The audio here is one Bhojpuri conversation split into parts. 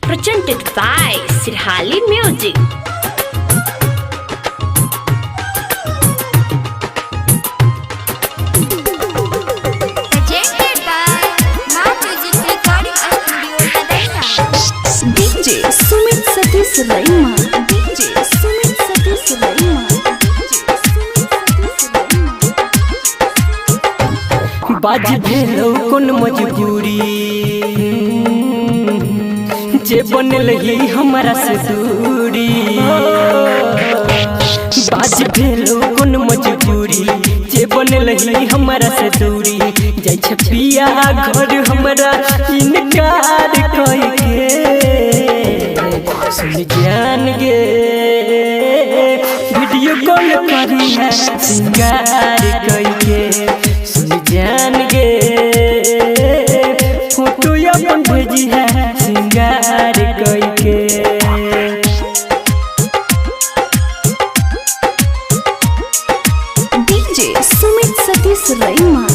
Presented by Sirhali Music. Presented by Ma Music Recording Studio, Kadanya. DJ Sumit Satish Raima. DJ Sumit Satish Raima. बाज भेलौ कोन मजबूरी जे बनल ही हमरा से दूरी। बाज भेलौ कोन मजबूरी जे बनल ही हमरा से दूरी। जाय छै पिया घर हमरा इनकार कहि के सुन जान गे वीडियो कॉल करी है सिंगार कहि के सुन जान गे फोटो अपन भेजी है सिंगार कहि के। DJ Sumit Satish Raima.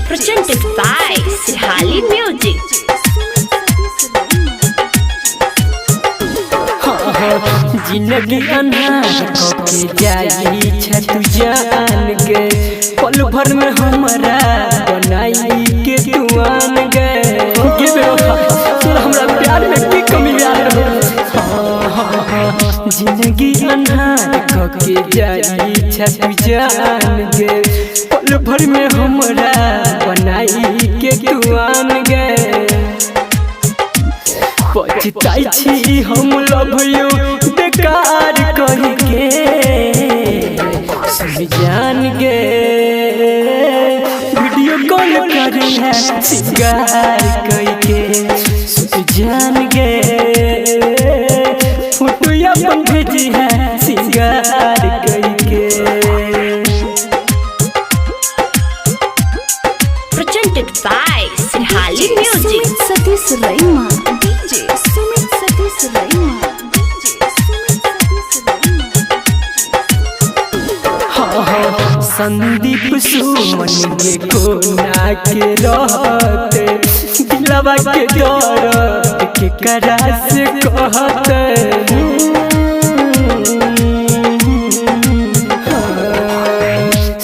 Presented by Sirhali Music. जिंदगी अन्हार कके जाई छै तू जान गे पल भर में हमरा बनाई के तू आन गे तोरा हमरा प्यार में की कमी आल हो। जिंदगी अन्हार कके जाई छै तू जान गे पल भर में हमरा बनाई के तू आन गे। पछताई छी हम लव यू बेकार कहि के सुन जान गे वीडियो कॉल करे है सिंगार कहि के सुन जान गे फोटो अपन भेजी है सिंगार कहि के। Presented by Sirhali Music. Sumit Satish Raima. DJ Sumit Satish Raima. DJ Sumit Satish Raima. Sandeep Suman के कोना के रहते दिलवा के दर्द के करा से कहते।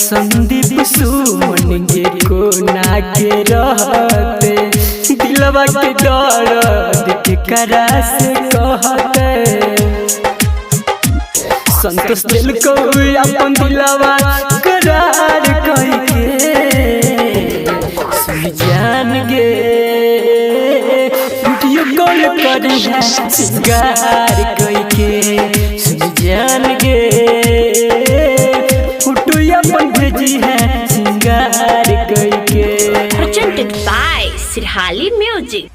संदीप सुमन के कोना के रहते दिलवा के दर्द के करा से कहते। संतोष दिल को अपन दिलवा करार कहि के सुन जान गे वीडियो कॉल करे है सिंगार कहि के सुन जान गे फोटो अपन भेजी है सिंगार कहि के। Presented by Sirhali Music.